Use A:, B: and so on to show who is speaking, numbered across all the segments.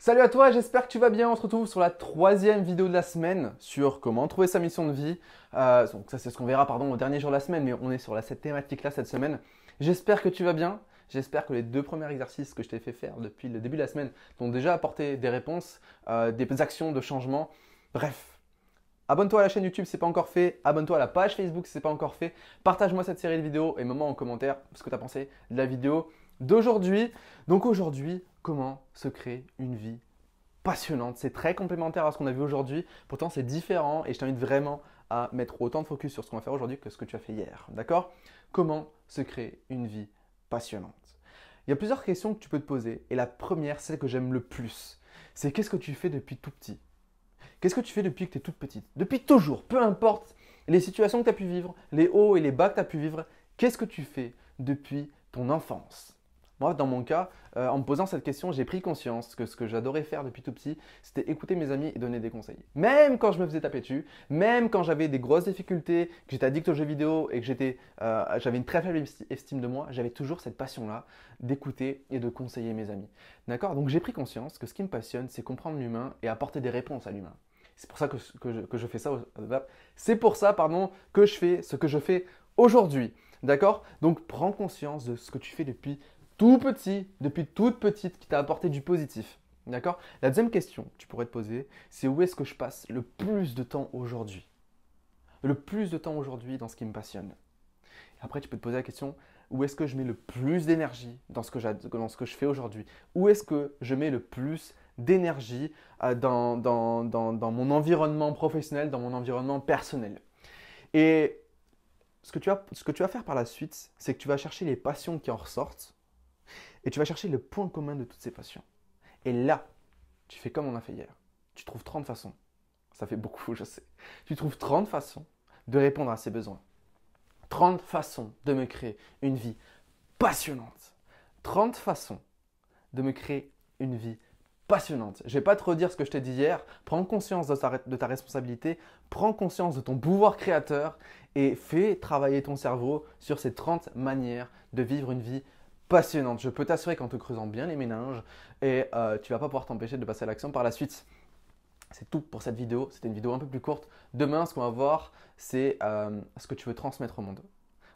A: Salut à toi, j'espère que tu vas bien. On se retrouve sur la troisième vidéo de la semaine sur comment trouver sa mission de vie. Donc ça c'est ce qu'on verra au dernier jour de la semaine, mais on est sur cette thématique-là cette semaine. J'espère que tu vas bien. J'espère que les deux premiers exercices que je t'ai fait faire depuis le début de la semaine t'ont déjà apporté des réponses, des actions de changement. Bref, abonne-toi à la chaîne YouTube si ce n'est pas encore fait. Abonne-toi à la page Facebook si ce n'est pas encore fait. Partage-moi cette série de vidéos et mets-moi en commentaire ce que tu as pensé de la vidéo d'aujourd'hui. Donc aujourd'hui, comment se créer une vie passionnante. C'est très complémentaire à ce qu'on a vu aujourd'hui. Pourtant, c'est différent et je t'invite vraiment à mettre autant de focus sur ce qu'on va faire aujourd'hui que ce que tu as fait hier. D'accord? Comment se créer une vie passionnante? Il y a plusieurs questions que tu peux te poser et la première, celle que j'aime le plus, c'est qu'est-ce que tu fais depuis tout petit? Qu'est-ce que tu fais depuis que tu es toute petite? Depuis toujours, peu importe les situations que tu as pu vivre, les hauts et les bas que tu as pu vivre, qu'est-ce que tu fais depuis ton enfance? Moi, dans mon cas, en me posant cette question, j'ai pris conscience que ce que j'adorais faire depuis tout petit, c'était écouter mes amis et donner des conseils. Même quand je me faisais taper dessus, même quand j'avais des grosses difficultés, que j'étais addict aux jeux vidéo et que j'avais une très faible estime de moi, j'avais toujours cette passion-là d'écouter et de conseiller mes amis. D'accord? Donc j'ai pris conscience que ce qui me passionne, c'est comprendre l'humain et apporter des réponses à l'humain. C'est pour ça que je fais ça. C'est pour ça, que je fais ce que je fais aujourd'hui. D'accord? Donc prends conscience de ce que tu fais depuis tout petit, depuis toute petite, qui t'a apporté du positif. D'accord? La deuxième question que tu pourrais te poser, c'est où est-ce que je passe le plus de temps aujourd'hui? Le plus de temps aujourd'hui dans ce qui me passionne. Et après, tu peux te poser la question, où est-ce que je mets le plus d'énergie dans ce que je fais aujourd'hui? Où est-ce que je mets le plus d'énergie dans mon environnement professionnel, dans mon environnement personnel? Et ce que tu vas faire par la suite, c'est que tu vas chercher les passions qui en ressortent et tu vas chercher le point commun de toutes ces passions. Et là, tu fais comme on a fait hier. Tu trouves 30 façons. Ça fait beaucoup, je sais. Tu trouves 30 façons de répondre à ces besoins. 30 façons de me créer une vie passionnante. 30 façons de me créer une vie passionnante. Je ne vais pas te redire ce que je t'ai dit hier. Prends conscience de ta responsabilité. Prends conscience de ton pouvoir créateur et fais travailler ton cerveau sur ces 30 manières de vivre une vie passionnante. Je peux t'assurer qu'en te creusant bien les méninges, et tu ne vas pas pouvoir t'empêcher de passer à l'action par la suite. C'est tout pour cette vidéo. C'était une vidéo un peu plus courte. Demain, ce qu'on va voir, c'est ce que tu veux transmettre au monde.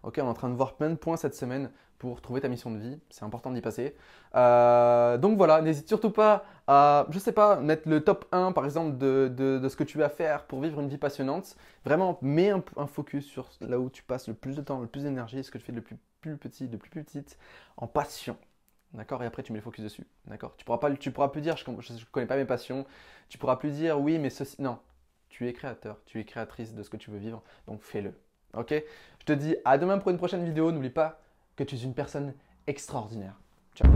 A: Ok, on est en train de voir plein de points cette semaine pour trouver ta mission de vie. C'est important d'y passer. Donc voilà, n'hésite surtout pas à, je sais pas, mettre le top 1 par exemple de ce que tu vas faire pour vivre une vie passionnante. Vraiment, mets un focus sur là où tu passes le plus de temps, le plus d'énergie, ce que tu fais de plus petit, de plus petite, en passion. D'accord? Et après, tu mets le focus dessus. D'accord? Tu pourras plus dire je ne connais pas mes passions. Tu pourras plus dire oui, mais ceci. Non. Tu es créateur, tu es créatrice de ce que tu veux vivre. Donc fais-le. Ok? Je te dis à demain pour une prochaine vidéo. N'oublie pas que tu es une personne extraordinaire. Ciao.